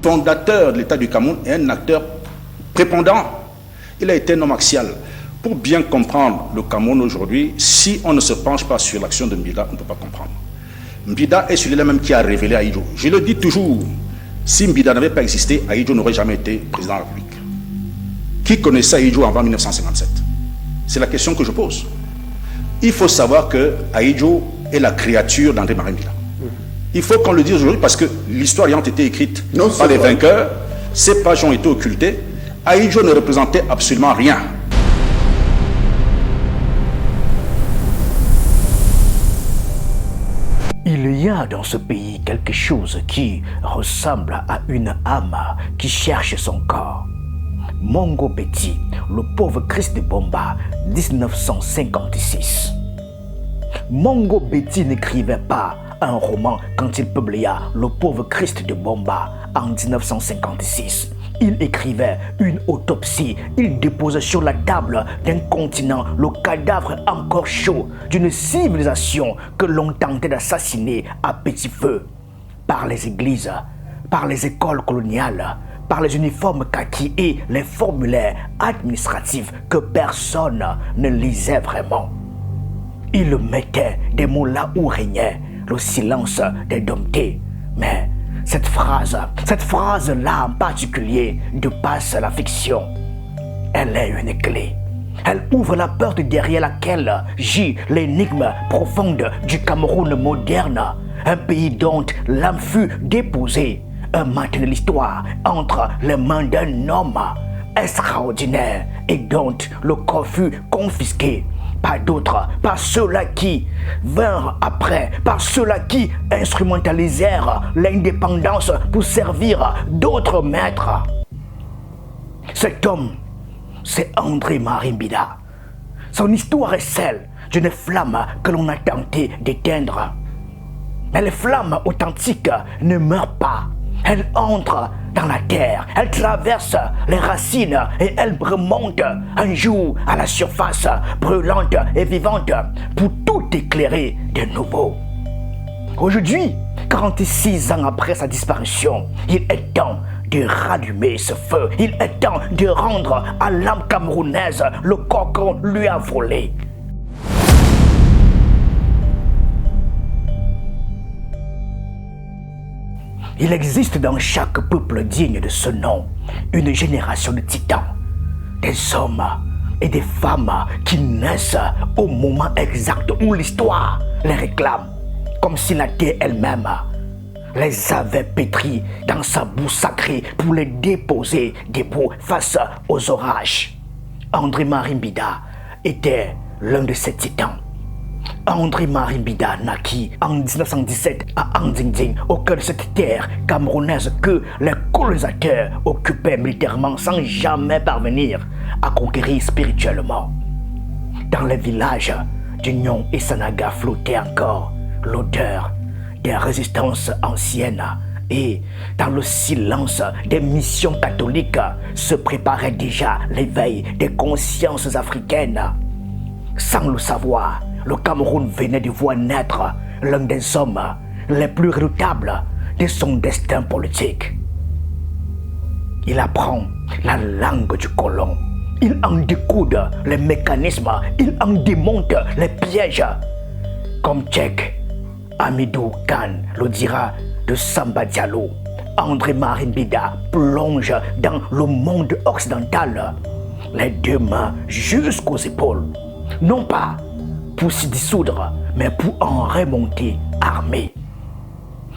fondateur de l'État du Cameroun et un acteur prépondérant. Il a été un homme axial. Pour bien comprendre le Cameroun aujourd'hui, si on ne se penche pas sur l'action de Mbida, on ne peut pas comprendre. Mbida est celui-là même qui a révélé Ahidjo. Je le dis toujours, si Mbida n'avait pas existé, Ahidjo n'aurait jamais été président de la République. Qui connaissait Ahidjo avant 1957? C'est la question que je pose. Il faut savoir que Ahidjo est la créature d'André-Marie Mbida. Il faut qu'on le dise aujourd'hui parce que l'histoire ayant été écrite par les vainqueurs, ces pages ont été occultées. Ahidjo ne représentait absolument rien. Il y a dans ce pays quelque chose qui ressemble à une âme qui cherche son corps. Mongo Betty, le pauvre Christ de Bomba, 1956. Mongo Betty n'écrivait pas un roman quand il publia Le pauvre Christ de Bomba en 1956. Il écrivait une autopsie. Il déposait sur la table d'un continent le cadavre encore chaud d'une civilisation que l'on tentait d'assassiner à petit feu. Par les églises, par les écoles coloniales, par les uniformes kaki et les formulaires administratifs que personne ne lisait vraiment. Il mettait des mots là où régnait le silence des domptés. Mais cette phrase-là en particulier dépasse la fiction. Elle est une clé. Elle ouvre la porte derrière laquelle gît l'énigme profonde du Cameroun moderne, un pays dont l'âme fut déposée, un matin de l'histoire entre les mains d'un homme extraordinaire et dont le corps fut confisqué. Pas d'autres, pas ceux-là qui vinrent après, pas ceux-là qui instrumentalisèrent l'indépendance pour servir d'autres maîtres. Cet homme, c'est André-Marie Mbida. Son histoire est celle d'une flamme que l'on a tenté d'éteindre. Mais les flammes authentiques ne meurent pas. Elles entrent dans la terre, elles traversent les racines et elles remontent un jour à la surface, brûlante et vivante, pour tout éclairer de nouveau. Aujourd'hui, 46 ans après sa disparition, il est temps de rallumer ce feu. Il est temps de rendre à l'âme camerounaise le corps qu'on lui a volé. Il existe dans chaque peuple digne de ce nom une génération de titans, des hommes et des femmes qui naissent au moment exact où l'histoire les réclame, comme si la terre elle-même les avait pétris dans sa boue sacrée pour les déposer debout face aux orages. André-Marie Mbida était l'un de ces titans. André-Marie Mbida naquit en 1917 à Andingding, au cœur de cette terre camerounaise que les colonisateurs occupaient militairement sans jamais parvenir à conquérir spirituellement. Dans les villages d'Union et Sanaga flottait encore l'odeur des résistances anciennes et dans le silence des missions catholiques se préparait déjà l'éveil des consciences africaines. Sans le savoir, le Cameroun venait de voir naître l'un des hommes les plus redoutables de son destin politique. Il apprend la langue du colon. Il en découde les mécanismes. Il en démonte les pièges. Comme Tchèque, Amidou Khan le dira de Samba Diallo, André-Marie Mbida plonge dans le monde occidental, les deux mains jusqu'aux épaules. Non pas pour s'y dissoudre, mais pour en remonter armé.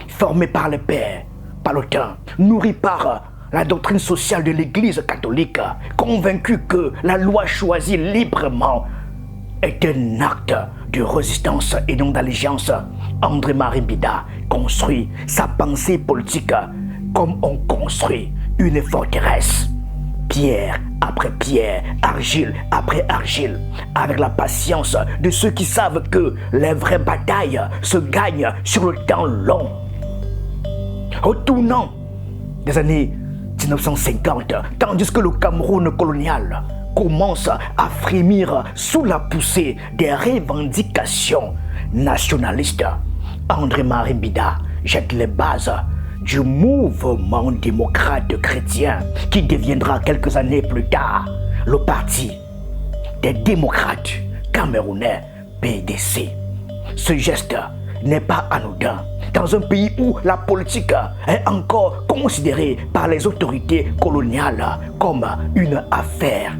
Formé par les pères, par le temps, nourri par la doctrine sociale de l'Église catholique, convaincu que la loi choisie librement est un acte de résistance et non d'allégeance, André-Marie Mbida construit sa pensée politique comme on construit une forteresse. Pierre après pierre, argile après argile, avec la patience de ceux qui savent que les vraies batailles se gagnent sur le temps long. Au tournant des années 1950, tandis que le Cameroun colonial commence à frémir sous la poussée des revendications nationalistes, André-Marie Mbida jette les bases du mouvement démocrate chrétien qui deviendra quelques années plus tard le Parti des démocrates camerounais PDC. Ce geste n'est pas anodin dans un pays où la politique est encore considérée par les autorités coloniales comme une affaire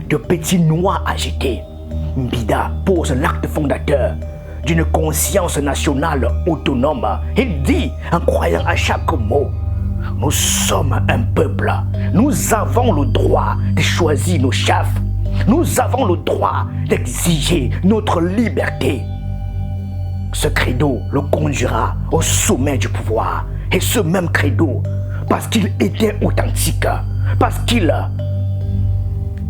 de petits noix agités. Mbida pose l'acte fondateur d'une conscience nationale autonome. Il dit, en croyant à chaque mot, nous sommes un peuple, nous avons le droit de choisir nos chefs, nous avons le droit d'exiger notre liberté. Ce credo le conduira au sommet du pouvoir. Et ce même credo, parce qu'il était authentique, parce qu'il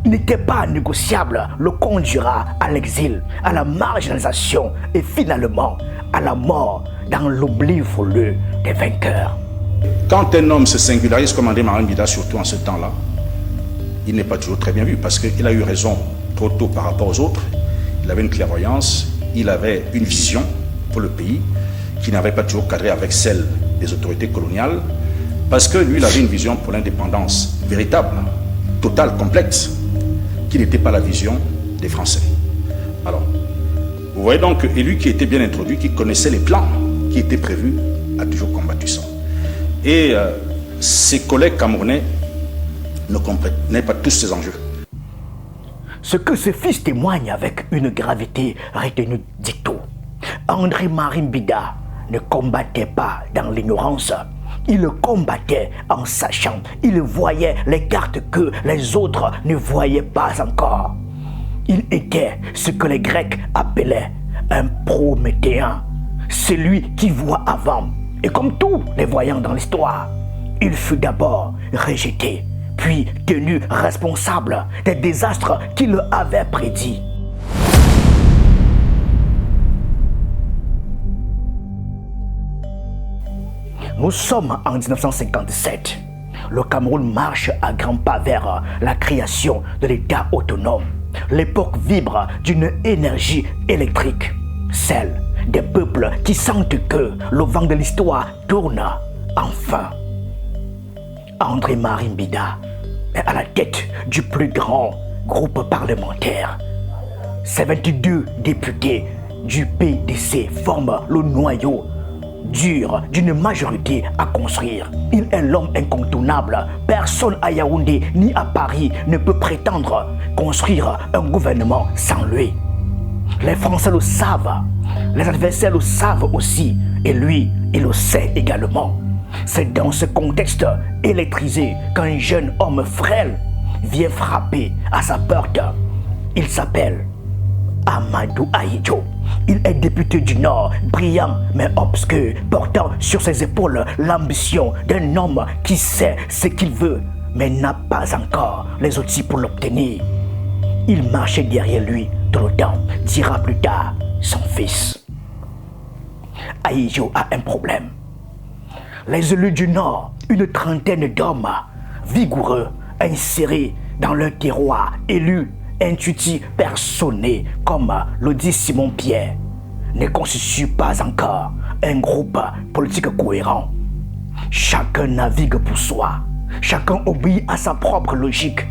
n'était pas négociable, le conduira à l'exil, à la marginalisation et finalement à la mort dans l'oubli voulu des vainqueurs. Quand un homme se singularise comme André Marin Mbida, surtout en ce temps-là, il n'est pas toujours très bien vu parce qu'il a eu raison trop tôt par rapport aux autres. Il avait une clairvoyance, il avait une vision pour le pays qui n'avait pas toujours cadré avec celle des autorités coloniales parce que lui, il avait une vision pour l'indépendance véritable, totale, complète, qui n'était pas la vision des Français. Alors, vous voyez donc, et lui qui était bien introduit, qui connaissait les plans qui étaient prévus, a toujours combattu ça. Et ses collègues camerounais ne comprenaient pas tous ces enjeux. Ce que ce fils témoigne avec une gravité retenue dicto. André Marin Mbida ne combattait pas dans l'ignorance. Il combattait en sachant. Il voyait les cartes que les autres ne voyaient pas encore. Il était ce que les Grecs appelaient un prométhéen. Celui qui voit avant. Et comme tous les voyants dans l'histoire, il fut d'abord rejeté, puis tenu responsable des désastres qu'il avait prédits. Nous sommes en 1957. Le Cameroun marche à grands pas vers la création de l'État autonome. L'époque vibre d'une énergie électrique, celle des peuples qui sentent que le vent de l'histoire tourne enfin. André Marin Mbida est à la tête du plus grand groupe parlementaire. Ces 22 députés du PDC forment le noyau dur d'une majorité à construire. Il est l'homme incontournable. Personne à Yaoundé ni à Paris ne peut prétendre construire un gouvernement sans lui. Les Français le savent, les adversaires le savent aussi, et lui, il le sait également. C'est dans ce contexte électrisé qu'un jeune homme frêle vient frapper à sa porte. Il s'appelle Amadou Ahidjo. Il est député du Nord, brillant mais obscur, portant sur ses épaules l'ambition d'un homme qui sait ce qu'il veut, mais n'a pas encore les outils pour l'obtenir. Il marchait derrière lui tout le temps, dira plus tard son fils. Ahidjo a un problème. Les élus du Nord, une trentaine d'hommes vigoureux, insérés dans leur terroir, élus, intuitifs, personnés, comme le dit Simon Pierre, ne constituent pas encore un groupe politique cohérent. Chacun navigue pour soi, chacun obéit à sa propre logique.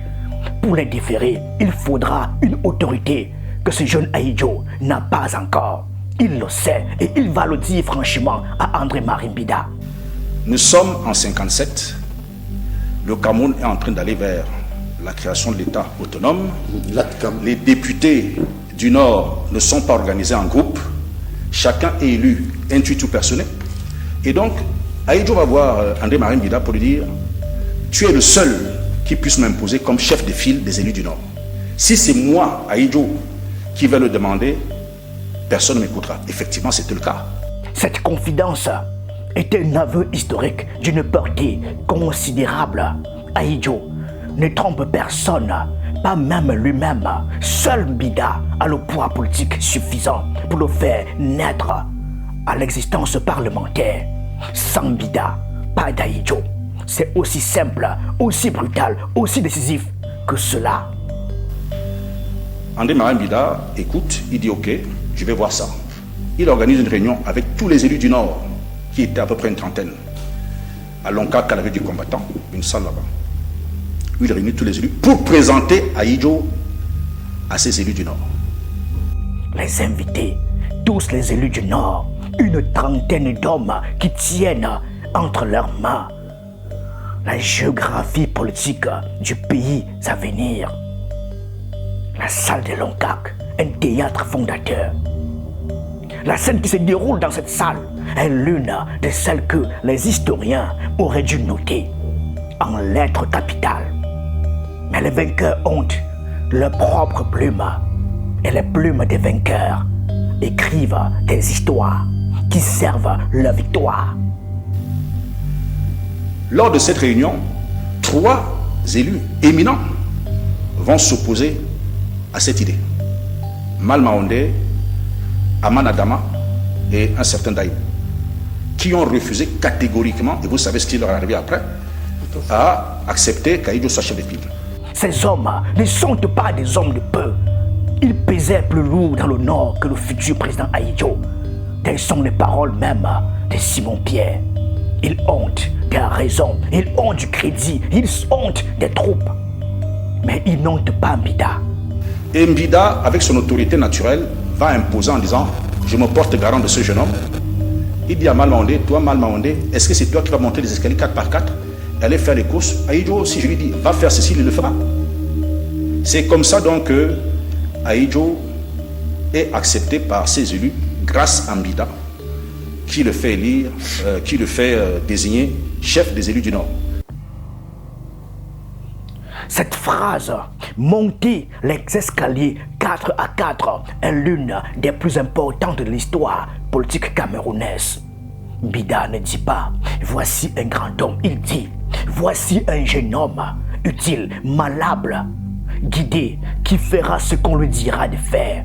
Pour les déférer, il faudra une autorité que ce jeune Ahidjo n'a pas encore. Il le sait et il va le dire franchement à André Marin Mbida. Nous sommes en 57. Le Cameroun est en train d'aller vers la création de l'État autonome. Les députés du Nord ne sont pas organisés en groupe. Chacun est élu intuitif ou personnel. Et donc, Ahidjo va voir André Marin Mbida pour lui dire « Tu es le seul qui puisse m'imposer comme chef de file des élus du Nord. Si c'est moi, Ahidjo, qui vais le demander, personne ne m'écoutera. » Effectivement, c'était le cas. Cette confidence est un aveu historique d'une portée considérable. Ahidjo ne trompe personne, pas même lui-même. Seul Mbida a le poids politique suffisant pour le faire naître à l'existence parlementaire. Sans Mbida, pas d'Ahidjo. C'est aussi simple, aussi brutal, aussi décisif que cela. André Marin Mbida écoute, il dit ok, je vais voir ça. Il organise une réunion avec tous les élus du Nord, qui étaient à peu près une trentaine. à Lonka, à la rue du combattant, une salle là-bas, où il réunit tous les élus pour présenter Ahidjo à ces élus du Nord. Les invités, tous les élus du Nord, une trentaine d'hommes qui tiennent entre leurs mains la géographie politique du pays à venir. La salle de Loncac, un théâtre fondateur. La scène qui se déroule dans cette salle est l'une de celles que les historiens auraient dû noter en lettres capitales. Mais les vainqueurs ont leurs propres plumes, et les plumes des vainqueurs écrivent des histoires qui servent leur victoire. Lors de cette réunion, 3 élus éminents vont s'opposer à cette idée. Malmaondé, Aman Adama et un certain Daïb, qui ont refusé catégoriquement, et vous savez ce qui leur est arrivé après, à accepter qu'Ahidjo soit chef de file. Ces hommes ne sont pas des hommes de peu. Ils pesaient plus lourd dans le Nord que le futur président Ahidjo. Telles sont les paroles même de Simon Pierre. Ils ont des raisons, ils ont du crédit, ils ont des troupes. Mais ils n'ont pas Mbida. Et Mbida, avec son autorité naturelle, va imposer en disant « Je me porte garant de ce jeune homme ». Il dit à Malmaondé, toi Malmaondé, est-ce que c'est toi qui vas monter les escaliers 4 par 4, aller faire les courses? Ahidjo, si je lui dis, va faire ceci, il le fera. C'est comme ça donc que Ahidjo est accepté par ses élus grâce à Mbida, qui le fait élire, qui le fait désigner chef des élus du Nord. Cette phrase, monter les escaliers 4 à 4, est l'une des plus importantes de l'histoire politique camerounaise. Mbida ne dit pas, voici un grand homme, il dit, voici un jeune homme, utile, malable, guidé, qui fera ce qu'on lui dira de faire.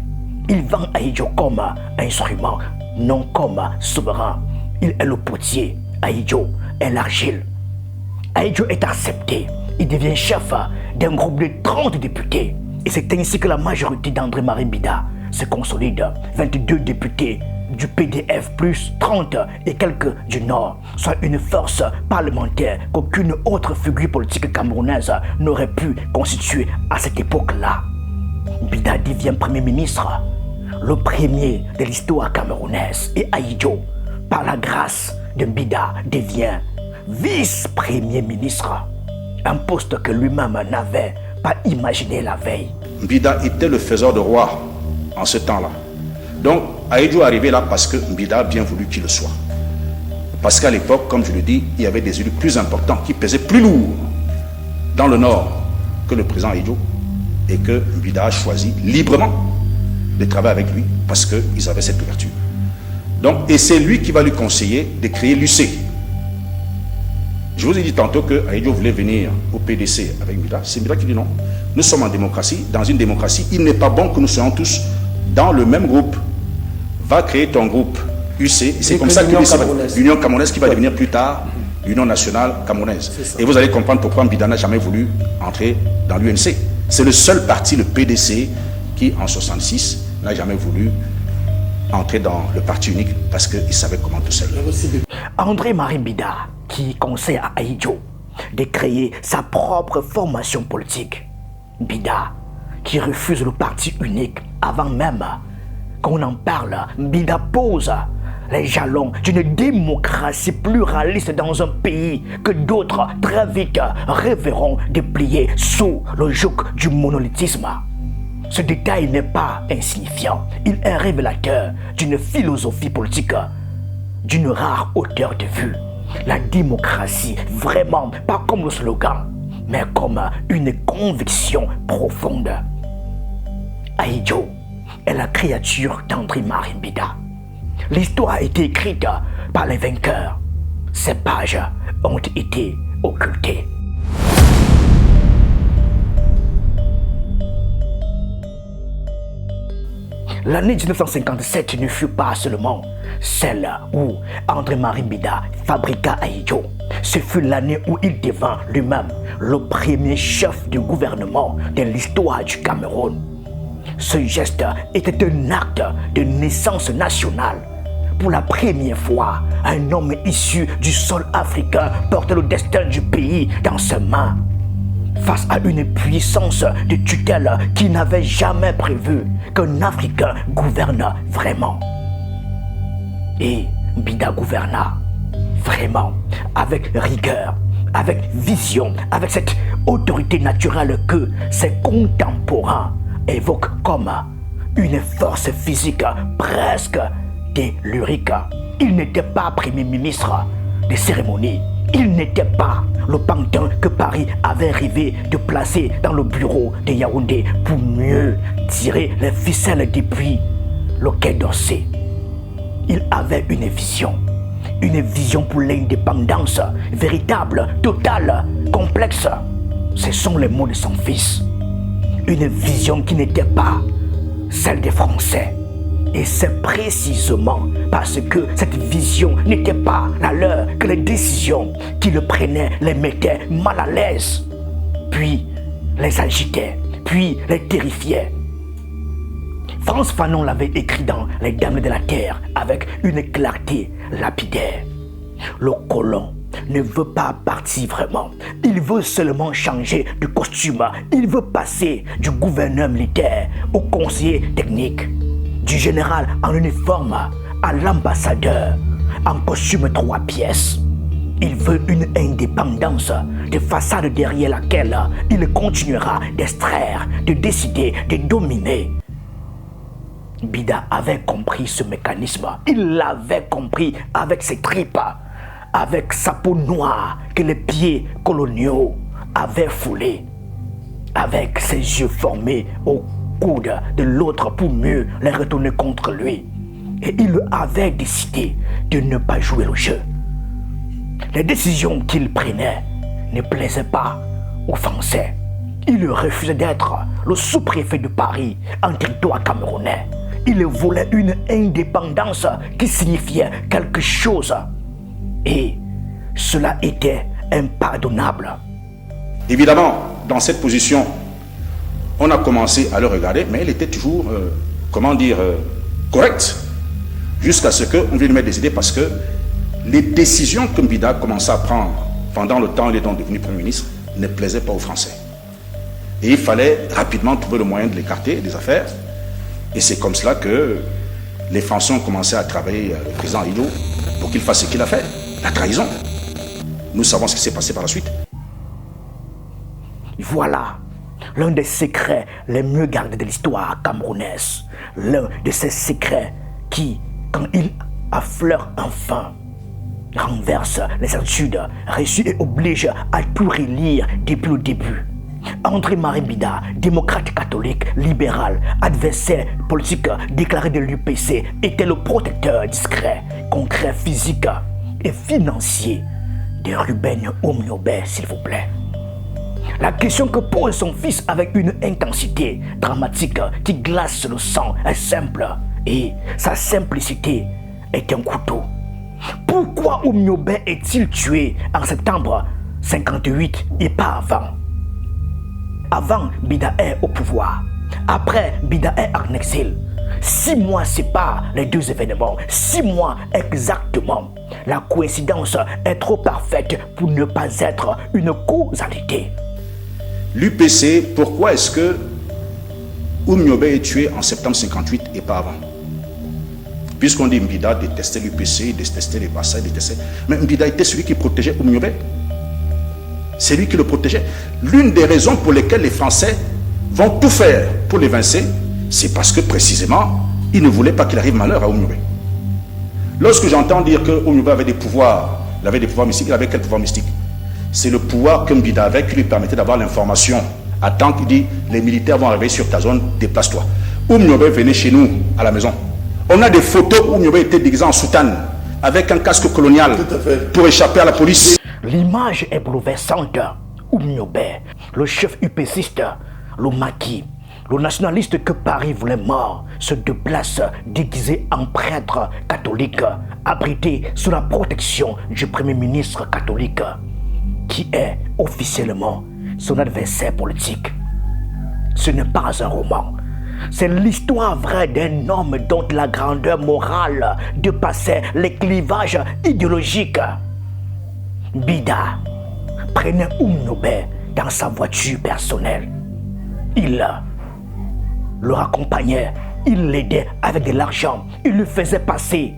Il vend Ahidjo comme instrument, non comme souverain. Il est le potier, Ahidjo est l'argile. Ahidjo est accepté. Il devient chef d'un groupe de 30 députés. Et c'est ainsi que la majorité d'André-Marie Mbida se consolide. 22 députés du PDF plus 30 et quelques du Nord, soit une force parlementaire qu'aucune autre figure politique camerounaise n'aurait pu constituer à cette époque-là. Mbida devient Premier ministre, le premier de l'histoire camerounaise. Et Ahidjo, par la grâce de Mbida, devient vice-premier ministre. Un poste que lui-même n'avait pas imaginé la veille. Mbida était le faiseur de roi en ce temps-là. Donc, Ahidjo est arrivé là parce que Mbida a bien voulu qu'il le soit. Parce qu'à l'époque, comme je le dis, il y avait des élus plus importants qui pesaient plus lourd dans le Nord que le président Ahidjo, et que Mbida a choisi librement de travailler avec lui parce qu'ils avaient cette ouverture. Donc, et c'est lui qui va lui conseiller de créer l'UC. Je vous ai dit tantôt que Ahidjo voulait venir au PDC avec Mbida. C'est Mbida qui dit non. Nous sommes en démocratie. Dans une démocratie, il n'est pas bon que nous soyons tous dans le même groupe. Va créer ton groupe UC. C'est comme ça que l'Union camerounaise qui va devenir plus tard l'Union nationale camerounaise. Et vous allez comprendre pourquoi Mbida n'a jamais voulu entrer dans l'UNC. C'est le seul parti, le PDC, qui en 1966 n'a jamais voulu entrer dans le parti unique parce qu'il savait comment tout seul. André-Marie Mbida, qui conseille à Ahidjo de créer sa propre formation politique. Mbida, qui refuse le parti unique avant même qu'on en parle. Mbida pose les jalons d'une démocratie pluraliste dans un pays que d'autres très vite rêveront de plier sous le joug du monolithisme. Ce détail n'est pas insignifiant. Il est révélateur d'une philosophie politique d'une rare hauteur de vue. La démocratie, vraiment pas comme le slogan, mais comme une conviction profonde. Ahidjo est la créature d'André-Marie Mbida. L'histoire a été écrite par les vainqueurs. Ces pages ont été occultées. L'année 1957 ne fut pas seulement celle où André-Marie Mbida fabriqua Ahidjo. Ce fut l'année où il devint lui-même le premier chef de gouvernement de l'histoire du Cameroun. Ce geste était un acte de naissance nationale pour la première fois, un homme issu du sol africain portait le destin du pays dans ses mains. Face à une puissance de tutelle qui n'avait jamais prévu qu'un Africain gouverne vraiment. Et Mbida gouverna vraiment, avec rigueur, avec vision, avec cette autorité naturelle que ses contemporains évoquent comme une force physique presque tellurique. Il n'était pas premier ministre des cérémonies. Il n'était pas le pantin que Paris avait rêvé de placer dans le bureau de Yaoundé pour mieux tirer les ficelles depuis le quai d'Orsay. Il avait une vision pour l'indépendance, véritable, totale, complexe. Ce sont les mots de son fils. Une vision qui n'était pas celle des Français. Et c'est précisément parce que cette vision n'était pas la leur que les décisions qu'il prenait les mettaient mal à l'aise, puis les agitaient, puis les terrifiaient. Frantz Fanon l'avait écrit dans Les Dames de la Terre avec une clarté lapidaire. Le colon ne veut pas partir vraiment. Il veut seulement changer de costume. Il veut passer du gouverneur militaire au conseiller technique, du général en uniforme à l'ambassadeur en costume 3 pièces. Il veut une indépendance de façade derrière laquelle il continuera d'extraire, de décider, de dominer. Mbida avait compris ce mécanisme. Il l'avait compris avec ses tripes, avec sa peau noire que les pieds coloniaux avaient foulée, avec ses yeux formés au coude de l'autre pour mieux les retourner contre lui. Et il avait décidé de ne pas jouer le jeu. Les décisions qu'il prenait ne plaisaient pas aux Français. Il refusait d'être le sous-préfet de Paris en territoire camerounais. Il voulait une indépendance qui signifiait quelque chose. Et cela était impardonnable. Évidemment, dans cette position, on a commencé à le regarder, mais il était toujours, correct. Jusqu'à ce qu'on vienne mettre des idées, parce que les décisions que Mbida commençait à prendre pendant le temps où il est donc devenu Premier ministre ne plaisaient pas aux Français. Et il fallait rapidement trouver le moyen de l'écarter des affaires. Et c'est comme cela que les Français ont commencé à travailler avec le président Hilo pour qu'il fasse ce qu'il a fait, la trahison. Nous savons ce qui s'est passé par la suite. Voilà l'un des secrets les mieux gardés de l'histoire camerounaise. L'un de ces secrets qui, quand il affleure enfin, renverse les attitudes reçues et oblige à tout relire depuis le début. André-Marie Mbida, démocrate catholique, libéral, adversaire politique déclaré de l'UPC, était le protecteur discret, concret, physique et financier de Ruben Oumyobé, s'il vous plaît. La question que pose son fils avec une intensité dramatique qui glace le sang est simple, et sa simplicité est un couteau. Pourquoi Oumyobé est-il tué en septembre 58 et pas avant? Avant, Mbida est au pouvoir. Après, Mbida est en exil. 6 mois séparent les deux événements. 6 mois exactement. La coïncidence est trop parfaite pour ne pas être une causalité. L'UPC, pourquoi est-ce que Oumyobé est tué en septembre 58 et pas avant? Puisqu'on dit Mbida détestait l'UPC, détestait les Bassa, détestait... Mais Mbida était celui qui protégeait Oumyobé. C'est lui qui le protégeait. L'une des raisons pour lesquelles les Français vont tout faire pour l'évincer, c'est parce que précisément, ils ne voulaient pas qu'il arrive malheur à Oumyobé. Lorsque j'entends dire que Oumyobé avait des pouvoirs, il avait des pouvoirs mystiques, il avait quel pouvoir mystique? C'est le pouvoir que Mbida avait qui lui permettait d'avoir l'information. À temps qu'il dit, les militaires vont arriver sur ta zone, déplace-toi. Oumyobé venait chez nous, à la maison. On a des photos où Oumyobé était déguisé en soutane, avec un casque colonial, pour échapper à la police. L'image est bouleversante. Oumyobé, le chef UPCiste, le maquis, le nationaliste que Paris voulait mort, se déplace déguisé en prêtre catholique, abrité sous la protection du premier ministre catholique, qui est officiellement son adversaire politique. Ce n'est pas un roman, C'est l'histoire vraie d'un homme dont la grandeur morale dépassait les clivages idéologiques. Bida prenait Oumniobé dans sa voiture personnelle. Il le raccompagnait, il l'aidait avec de l'argent, il lui faisait passer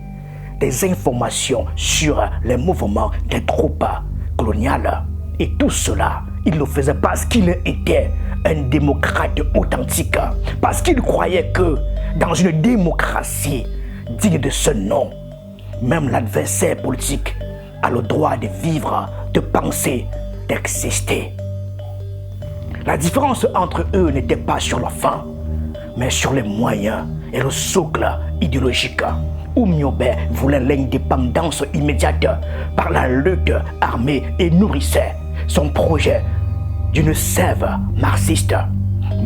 des informations sur les mouvements des troupes coloniales. Et tout cela, il le faisait parce qu'il était un démocrate authentique, parce qu'il croyait que dans une démocratie digne de ce nom, même l'adversaire politique a le droit de vivre, de penser, d'exister. La différence entre eux n'était pas sur la fin, mais sur les moyens et le socle idéologique. Oumniobé voulait l'indépendance immédiate par la lutte armée et nourrissait son projet d'une sève marxiste.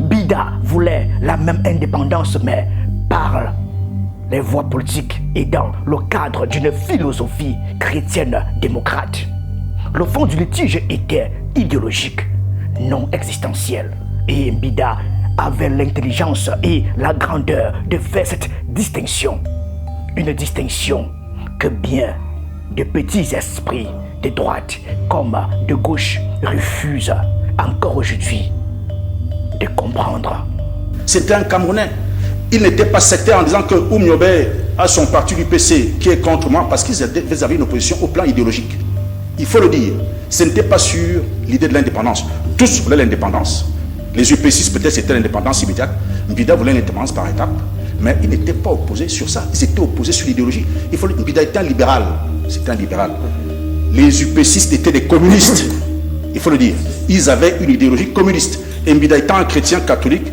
Bida voulait la même indépendance, mais par les voies politiques et dans le cadre d'une philosophie chrétienne démocrate. Le fond du litige était idéologique, non existentiel, et Bida avait l'intelligence et la grandeur de faire cette distinction. Une distinction que bien de petits esprits de droite comme de gauche refusent encore aujourd'hui de comprendre. C'était un Camerounais. Il n'était pas sectaire en disant que Oumniobé a son parti du PC qui est contre moi parce qu'ils avaient une opposition au plan idéologique. Il faut le dire, ce n'était pas sur l'idée de l'indépendance. Tous voulaient l'indépendance. Les UP6 peut-être c'était l'indépendance immédiate. Bida voulait l'indépendance par étapes. Mais il n'était pas opposé sur ça. Ils étaient opposés sur l'idéologie. Il faut le dire, Bida était un libéral. C'était un libéral. Les UP6 étaient des communistes. Il faut le dire. Ils avaient une idéologie communiste. Et Bida étant un chrétien catholique,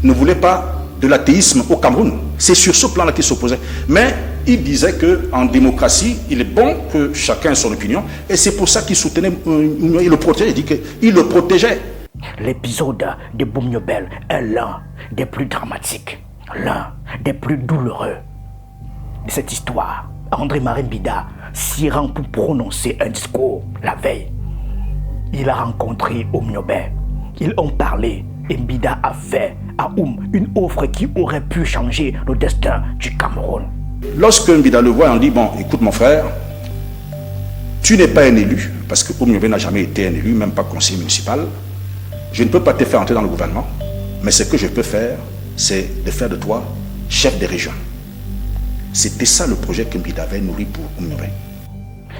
ne voulait pas de l'athéisme au Cameroun. C'est sur ce plan-là qu'il s'opposait. Mais il disait qu'en démocratie, il est bon que chacun ait son opinion. Et c'est pour ça qu'il soutenait, il le protégeait. Il dit qu'il le protégeait. L'épisode de Oumniobé est l'un des plus dramatiques, l'un des plus douloureux de cette histoire. André-Marie Bida s'y rend pour prononcer un discours la veille. Il a rencontré Oumniobé. Ils ont parlé et Bida a fait à une offre qui aurait pu changer le destin du Cameroun. Lorsque Bida le voit, on dit, bon, écoute mon frère, tu n'es pas un élu, parce que Oumniobé n'a jamais été un élu, même pas conseiller municipal. Je ne peux pas te faire entrer dans le gouvernement, mais ce que je peux faire, c'est de faire de toi chef de région. C'était ça le projet que Bida avait nourri pour Oumniobé.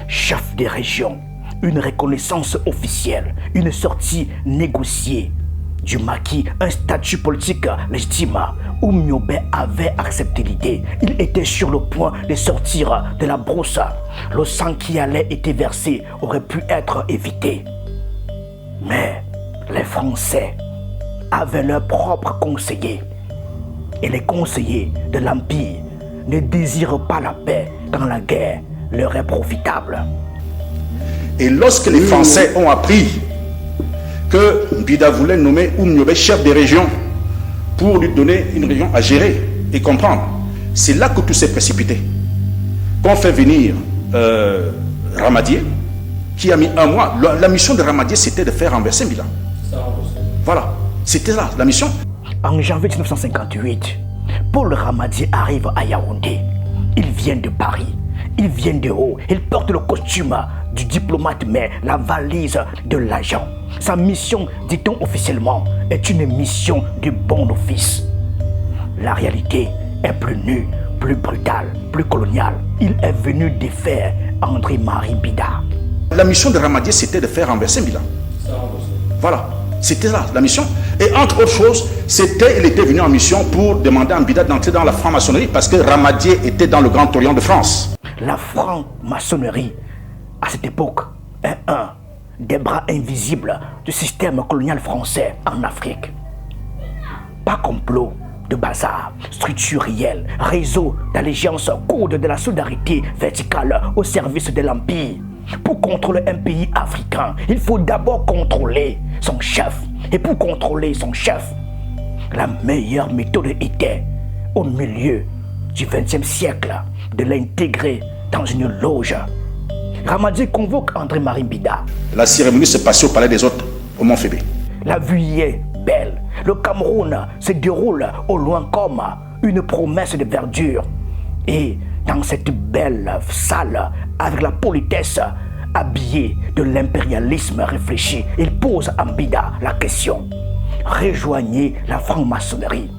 Chef de région, une reconnaissance officielle, une sortie négociée du maquis, un statut politique légitime. Oumniobé avait accepté l'idée. Il était sur le point de sortir de la brousse. Le sang qui allait être versé aurait pu être évité. Mais les Français avaient leurs propres conseillers. Et les conseillers de l'Empire ne désirent pas la paix quand la guerre leur est profitable. Et lorsque les Français ont appris que Bida voulait nommer Oumniobé chef de région pour lui donner une région à gérer et comprendre, c'est là que tout s'est précipité. Qu'on fait venir Ramadier, qui a mis un mois. La mission de Ramadier, c'était de faire renverser Bida. Voilà, c'était là la mission. En janvier 1958, Paul Ramadier arrive à Yaoundé. Il vient de Paris, il vient de haut, il porte le costume du diplomate mais la valise de l'agent. Sa mission, dit-on officiellement, est une mission de bon office. La réalité est plus nue, plus brutale, plus coloniale. Il est venu défaire André-Marie Bida. La mission de Ramadier, c'était de faire renverser Bida. Voilà. C'était là la mission. Et entre autres choses, il était venu en mission pour demander à Bida d'entrer dans la franc-maçonnerie parce que Ramadier était dans le Grand Orient de France. La franc-maçonnerie, à cette époque, est un des bras invisibles du système colonial français en Afrique. Pas complot de bazar, structure réelle, réseau d'allégeance, code de la solidarité verticale au service de l'Empire. Pour contrôler un pays africain, il faut d'abord contrôler son chef. Et pour contrôler son chef, la meilleure méthode était, au milieu du XXe siècle, de l'intégrer dans une loge. Ramadier convoque André-Marie Bida. La cérémonie se passait au palais des hôtes, au Mont Fébé. La vue y est belle. Le Cameroun se déroule au loin comme une promesse de verdure. Et dans cette belle salle, avec la politesse habillée de l'impérialisme réfléchi, il pose à Mbida la question. Rejoignez la franc-maçonnerie.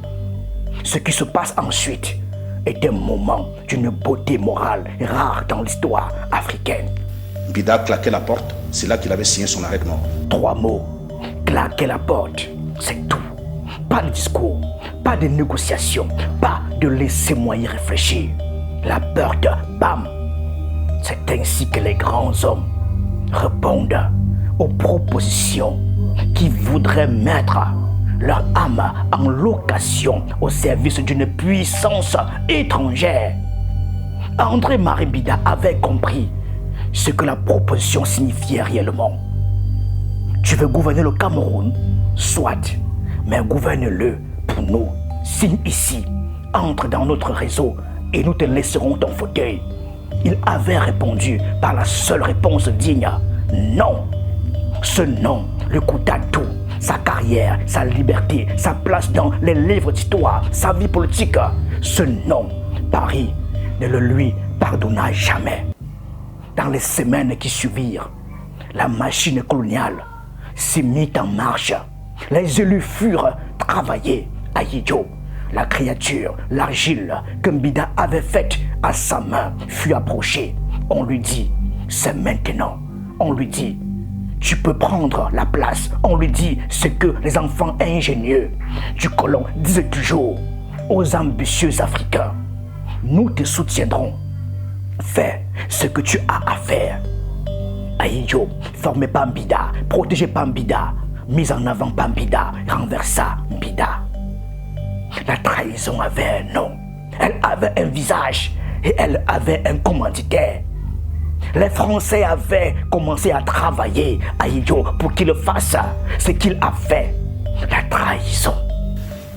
Ce qui se passe ensuite est un moment d'une beauté morale rare dans l'histoire africaine. Mbida claquait la porte, c'est là qu'il avait signé son arrêt de mort. 3 mots, claquer la porte, c'est tout. Pas de discours, pas de négociation, pas de laisser moyen réfléchir. La porte, bam. C'est ainsi que les grands hommes répondent aux propositions qui voudraient mettre leur âme en location au service d'une puissance étrangère. André-Marie Mbida avait compris ce que la proposition signifiait réellement. Tu veux gouverner le Cameroun? Soit, mais gouverne-le pour nous. Signe ici, entre dans notre réseau et nous te laisserons ton fauteuil. Il avait répondu par la seule réponse digne. Non. Ce non lui coûta tout. Sa carrière, sa liberté, sa place dans les livres d'histoire, sa vie politique. Ce non, Paris ne le lui pardonna jamais. Dans les semaines qui suivirent, la machine coloniale s'est mise en marche. Les élus furent travaillés à Yidjo. La créature, l'argile que Mbida avait faite à sa main fut approchée. On lui dit, c'est maintenant. On lui dit, tu peux prendre la place. On lui dit ce que les enfants ingénieux du colon disaient toujours aux ambitieux Africains. Nous te soutiendrons. Fais ce que tu as à faire. Ahidjo, formé par Mbida, protégé par Mbida, mis en avant par Mbida, renversa Mbida. La trahison avait un nom, elle avait un visage et elle avait un commanditaire. Les Français avaient commencé à travailler à Ahidjo pour qu'il fasse ce qu'il a fait, la trahison.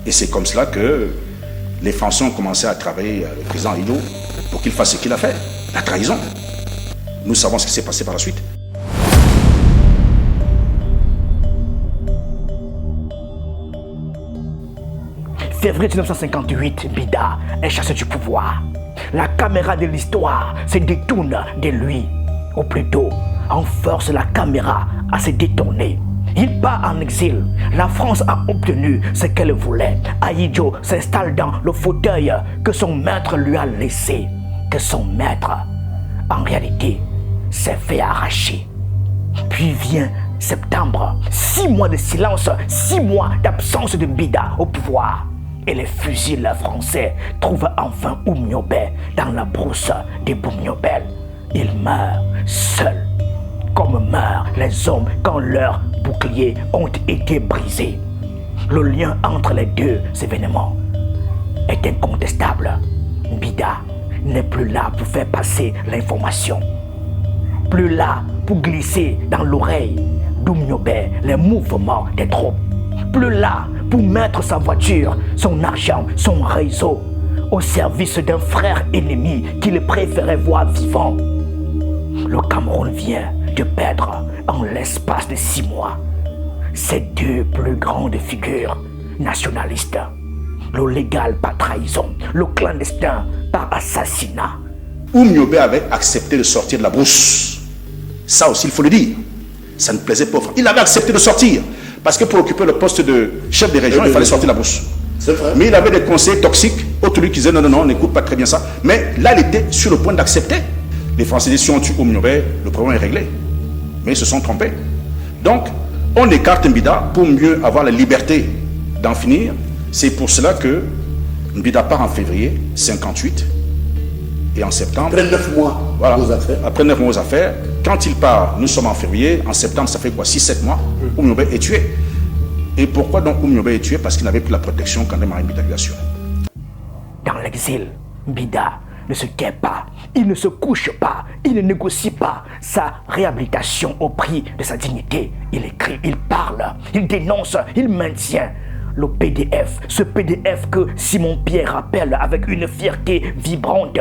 Et c'est comme cela que les Français ont commencé à travailler le président Ahidjo pour qu'il fasse ce qu'il a fait, la trahison. Nous savons ce qui s'est passé par la suite. Février 1958, Mbida est chassé du pouvoir. La caméra de l'histoire se détourne de lui. Ou plutôt, on force la caméra à se détourner. Il part en exil. La France a obtenu ce qu'elle voulait. Ahidjo s'installe dans le fauteuil que son maître lui a laissé. Que son maître, en réalité, s'est fait arracher. Puis vient septembre. 6 mois de silence, 6 mois d'absence de Mbida au pouvoir. Et les fusils français trouvent enfin Oumniobé dans la brousse des Boumniobel. Il meurt seul, comme meurent les hommes quand leurs boucliers ont été brisés. Le lien entre les deux événements est incontestable. Mbida n'est plus là pour faire passer l'information, plus là pour glisser dans l'oreille d'Oumniobé les mouvements des troupes, plus là pour mettre sa voiture, son argent, son réseau au service d'un frère ennemi qu'il préférait voir vivant. Le Cameroun vient de perdre en l'espace de 6 mois ses 2 plus grandes figures nationalistes. Le légal par trahison, le clandestin par assassinat. Oumniobé avait accepté de sortir de la brousse. Ça aussi, il faut le dire. Ça ne plaisait pas. Il avait accepté de sortir. Parce que pour occuper le poste de chef de région, il fallait sortir de la brousse. C'est vrai. Mais il avait des conseillers toxiques, autour de lui qui disaient non, on n'écoute pas très bien ça. Mais là, il était sur le point d'accepter. Les Français disaient si on tue Oumniobé, le problème est réglé. Mais ils se sont trompés. Donc, on écarte Mbida pour mieux avoir la liberté d'en finir. C'est pour cela que Mbida part en février 58 et en septembre. Après 9 mois voilà, aux affaires. Après 9 mois aux affaires. Quand il part, nous sommes en février, en septembre, ça fait quoi 6-7 mois, Oumniobé est tué. Et pourquoi donc Oumniobé est tué? Parce qu'il n'avait plus la protection qu'André-Marie Mbida lui assurait. Dans l'exil, Mbida ne se tait pas, il ne se couche pas, il ne négocie pas sa réhabilitation au prix de sa dignité. Il écrit, il parle, il dénonce, il maintient le PDF, ce PDF que Simon-Pierre rappelle avec une fierté vibrante,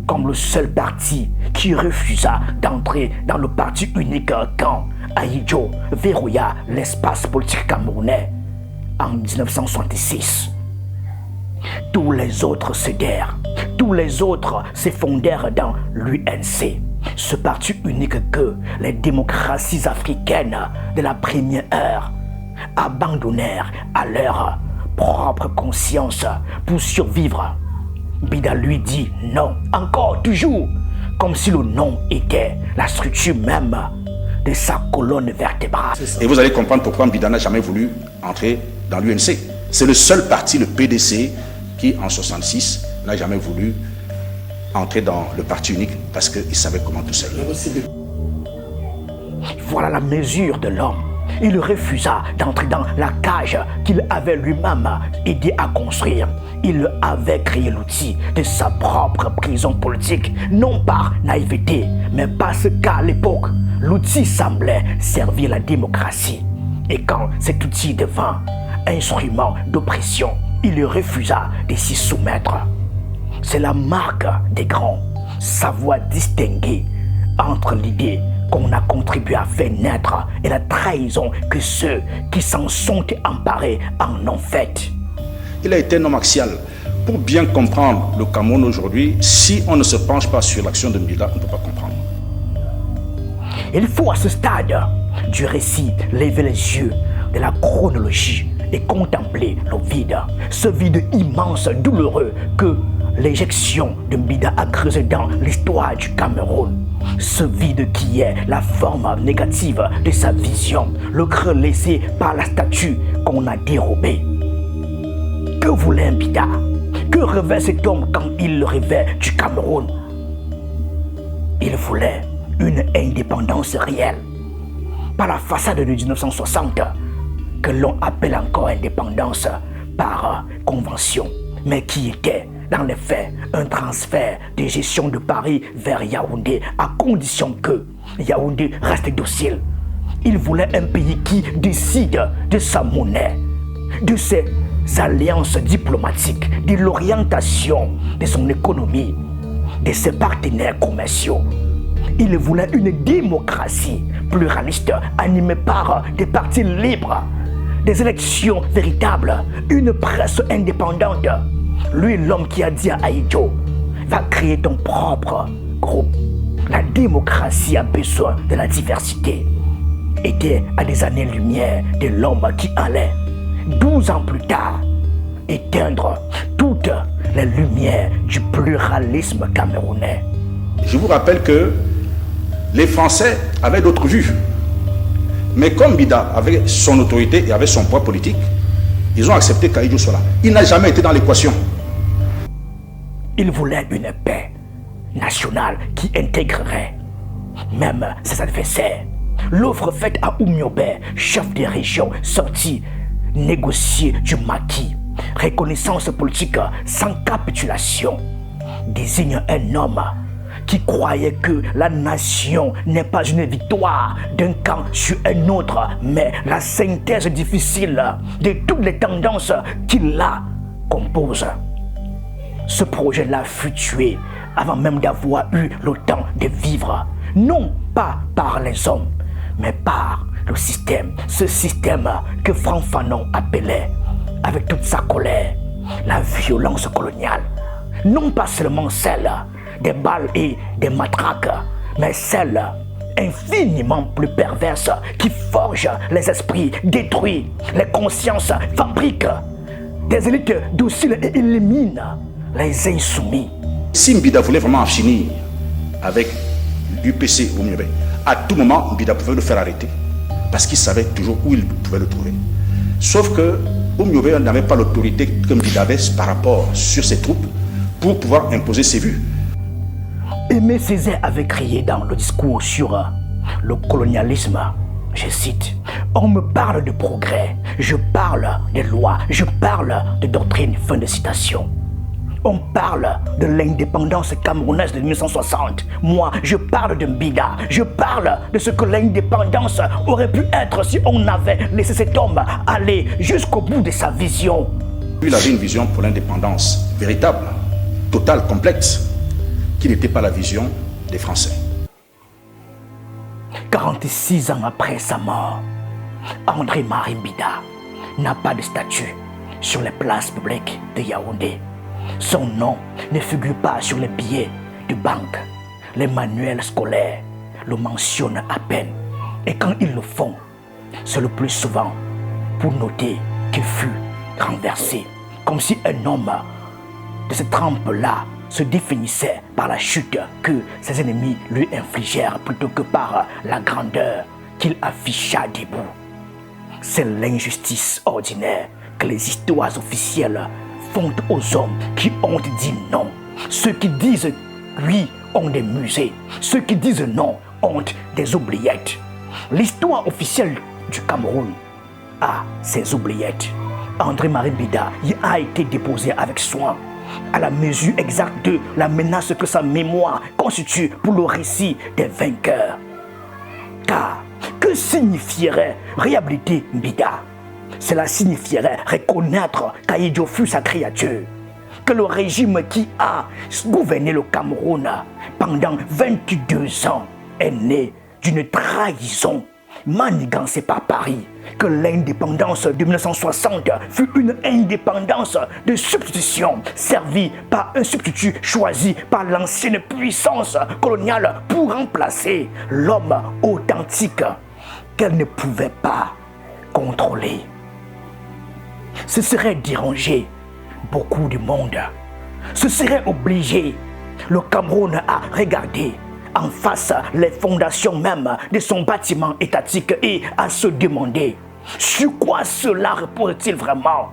comme le seul parti qui refusa d'entrer dans le parti unique quand Ahidjo verrouilla l'espace politique camerounais en 1966. Tous les autres cédèrent, tous les autres s'effondrèrent dans l'UNC, ce parti unique que les démocraties africaines de la première heure abandonnèrent à leur propre conscience pour survivre. Bida lui dit non, encore, toujours, comme si le non était la structure même de sa colonne vertébrale. Et vous allez comprendre pourquoi Bida n'a jamais voulu entrer dans l'UNC. C'est le seul parti, le PDC, qui en 1966 n'a jamais voulu entrer dans le parti unique parce qu'il savait comment tout ça irait. Voilà la mesure de l'homme. Il refusa d'entrer dans la cage qu'il avait lui-même aidé à construire. Il avait créé l'outil de sa propre prison politique, non par naïveté, mais parce qu'à l'époque, l'outil semblait servir la démocratie. Et quand cet outil devint instrument d'oppression, il refusa de s'y soumettre. C'est la marque des grands, savoir distinguer entre l'idée qu'on a contribué à faire naître et la trahison que ceux qui s'en sont emparés en ont fait. Il a été un homme axial. Pour bien comprendre le Cameroun aujourd'hui, si on ne se penche pas sur l'action de Mbida, on ne peut pas comprendre. Il faut à ce stade du récit lever les yeux de la chronologie et contempler le vide, ce vide immense, douloureux que l'éjection de Mbida a creusé dans l'histoire du Cameroun. Ce vide qui est la forme négative de sa vision, le creux laissé par la statue qu'on a dérobée. Que voulait Mbida? Que rêvait cet homme quand il rêvait du Cameroun? Il voulait une indépendance réelle. Pas la façade de 1960, que l'on appelle encore indépendance par convention, mais qui était dans les faits un transfert de gestion de Paris vers Yaoundé, à condition que Yaoundé reste docile. Il voulait un pays qui décide de sa monnaie, de ses alliances diplomatiques, de l'orientation de son économie, de ses partenaires commerciaux. Il voulait une démocratie pluraliste animée par des partis libres, des élections véritables, une presse indépendante. Lui, l'homme qui a dit à Aïdjo, va créer ton propre groupe. La démocratie a besoin de la diversité. Était à des années-lumière de l'homme qui allait, 12 ans plus tard, éteindre toutes les lumières du pluralisme camerounais. Je vous rappelle que les Français avaient d'autres vues. Mais comme Bida avait son autorité et avait son poids politique, ils ont accepté qu'Aïdjo soit là. Il n'a jamais été dans l'équation. Il voulait une paix nationale qui intégrerait même ses adversaires. L'offre faite à Oumyobé, chef des régions, sorti négocier du maquis, reconnaissance politique sans capitulation, désigne un homme qui croyait que la nation n'est pas une victoire d'un camp sur un autre, mais la synthèse difficile de toutes les tendances qui la composent. Ce projet-là fut tué avant même d'avoir eu le temps de vivre, non pas par les hommes, mais par le système, ce système que Franck Fanon appelait, avec toute sa colère, la violence coloniale. Non pas seulement celle des balles et des matraques, mais celle infiniment plus perverse qui forge les esprits, détruit les consciences, fabrique des élites dociles et élimine les insoumis. Si Mbida voulait vraiment en finir avec l'UPC ou Oumyobé, à tout moment, Mbida pouvait le faire arrêter. Parce qu'il savait toujours où il pouvait le trouver. Sauf que Oumyobé n'avait pas l'autorité que Mbida avait par rapport sur ses troupes pour pouvoir imposer ses vues. Aimé Césaire avait crié dans le discours sur le colonialisme, je cite, « On me parle de progrès, je parle de lois, je parle de doctrine », fin de citation. On parle de l'indépendance camerounaise de 1960. Moi, je parle de Mbida. Je parle de ce que l'indépendance aurait pu être si on avait laissé cet homme aller jusqu'au bout de sa vision. Il avait une vision pour l'indépendance véritable, totale, complète, qui n'était pas la vision des Français. 46 ans après sa mort, André-Marie Mbida n'a pas de statut sur les places publiques de Yaoundé. Son nom ne figure pas sur les billets de banque. Les manuels scolaires le mentionnent à peine. Et quand ils le font, c'est le plus souvent pour noter qu'il fut renversé. Comme si un homme de cette trempe-là se définissait par la chute que ses ennemis lui infligèrent plutôt que par la grandeur qu'il afficha debout. C'est l'injustice ordinaire que les histoires officielles font aux hommes qui ont dit non. Ceux qui disent oui ont des musées, ceux qui disent non ont des oubliettes. L'histoire officielle du Cameroun a ses oubliettes. André-Marie Mbida y a été déposé avec soin, à la mesure exacte de la menace que sa mémoire constitue pour le récit des vainqueurs. Car que signifierait réhabiliter Mbida? Cela signifierait reconnaître qu'Aïdjo fut sa créature, que le régime qui a gouverné le Cameroun pendant 22 ans est né d'une trahison manigancée par Paris, que l'indépendance de 1960 fut une indépendance de substitution servie par un substitut choisi par l'ancienne puissance coloniale pour remplacer l'homme authentique qu'elle ne pouvait pas contrôler. Ce serait déranger beaucoup de monde. Ce serait obliger le Cameroun à regarder en face les fondations même de son bâtiment étatique et à se demander sur quoi cela repose-t-il vraiment.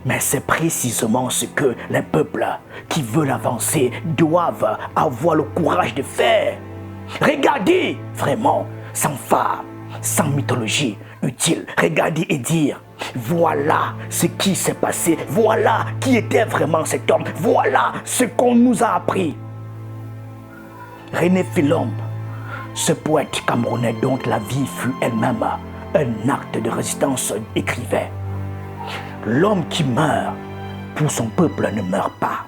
Mais c'est précisément ce que les peuples qui veulent avancer doivent avoir le courage de faire. Regardez vraiment, sans phare, sans mythologie utile, regarder et dire voilà ce qui s'est passé, voilà qui était vraiment cet homme, voilà ce qu'on nous a appris. René Philombe, ce poète camerounais dont la vie fut elle-même un acte de résistance, écrivait: l'homme qui meurt pour son peuple ne meurt pas.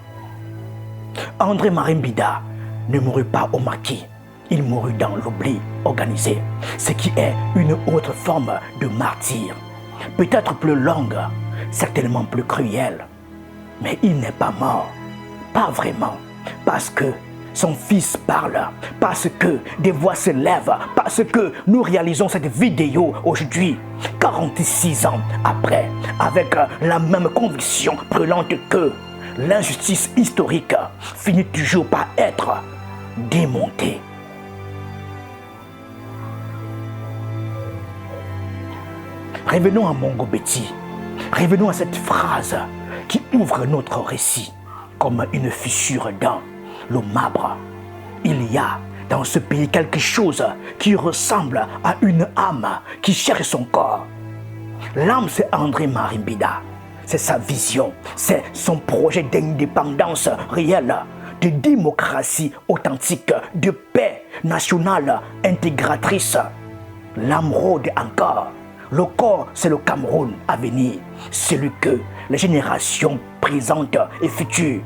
André-Marie Mbida ne mourut pas au maquis, il mourut dans l'oubli organisé, ce qui est une autre forme de martyre, peut-être plus longue, certainement plus cruelle. Mais il n'est pas mort, pas vraiment, parce que son fils parle, parce que des voix se lèvent, parce que nous réalisons cette vidéo aujourd'hui, 46 ans après, avec la même conviction brûlante que l'injustice historique finit toujours par être démontée. Revenons à Mongo Betty, revenons à cette phrase qui ouvre notre récit comme une fissure dans le marbre. Il y a dans ce pays quelque chose qui ressemble à une âme qui cherche son corps. L'âme, c'est André-Marie Mbida. C'est sa vision, c'est son projet d'indépendance réelle, de démocratie authentique, de paix nationale intégratrice. L'âme rôde encore. Le corps, c'est le Cameroun à venir, celui que les générations présentes et futures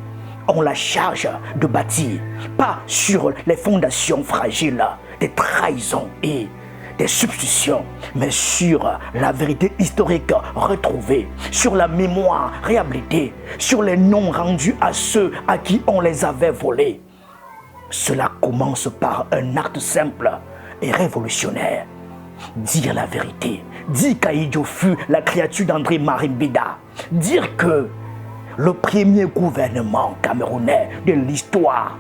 ont la charge de bâtir, pas sur les fondations fragiles des trahisons et des substitutions, mais sur la vérité historique retrouvée, sur la mémoire réhabilitée, sur les noms rendus à ceux à qui on les avait volés. Cela commence par un acte simple et révolutionnaire. Dire la vérité, dire qu'Aïdjo fut la créature d'André-Marie Mbida, dire que le premier gouvernement camerounais de l'histoire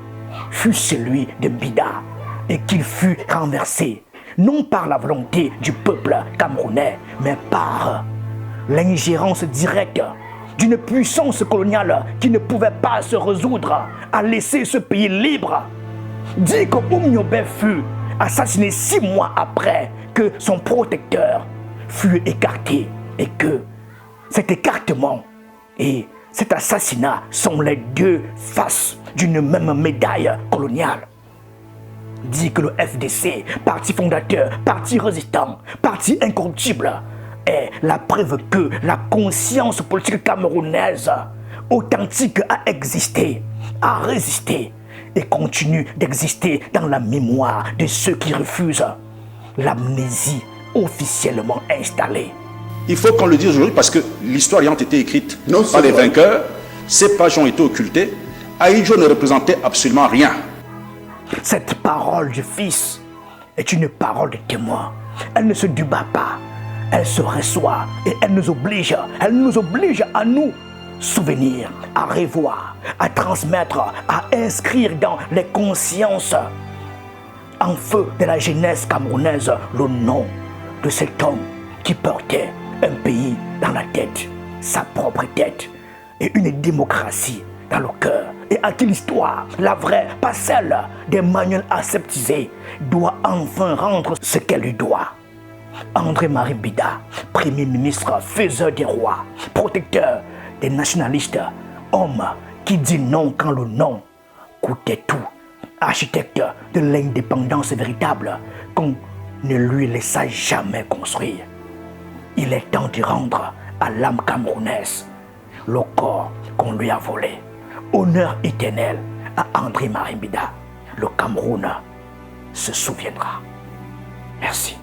fut celui de Mbida et qu'il fut renversé, non par la volonté du peuple camerounais, mais par l'ingérence directe d'une puissance coloniale qui ne pouvait pas se résoudre à laisser ce pays libre. Dit que Oumniobé fut assassiné 6 mois après que son protecteur fut écarté et que cet écartement et cet assassinat sont les deux faces d'une même médaille coloniale. Dit que le FDC, parti fondateur, parti résistant, parti incorruptible, est la preuve que la conscience politique camerounaise authentique a existé, a résisté et continue d'exister dans la mémoire de ceux qui refusent l'amnésie officiellement installée. Il faut qu'on le dise aujourd'hui parce que l'histoire ayant été écrite Non, par les vrai. vainqueurs, ces pages ont été occultées. Ahidjo ne représentait absolument rien. Cette parole du Fils est une parole de témoin. Elle ne se débat pas, elle se reçoit et elle nous oblige à nous souvenir, à revoir, à transmettre, à inscrire dans les consciences en feu de la jeunesse camerounaise le nom de cet homme qui portait un pays dans la tête, sa propre tête, et une démocratie dans le cœur, et à qui l'histoire, la vraie, pas celle des manuels aseptisés, doit enfin rendre ce qu'elle lui doit. André-Marie Mbida, Premier ministre, faiseur des rois, protecteur des nationalistes, homme qui dit non quand le non coûtait tout, architecte de l'indépendance véritable qu'on ne lui laissa jamais construire. Il est temps de rendre à l'âme camerounaise le corps qu'on lui a volé. Honneur éternel à André-Marie Mbida. Le Cameroun se souviendra. Merci.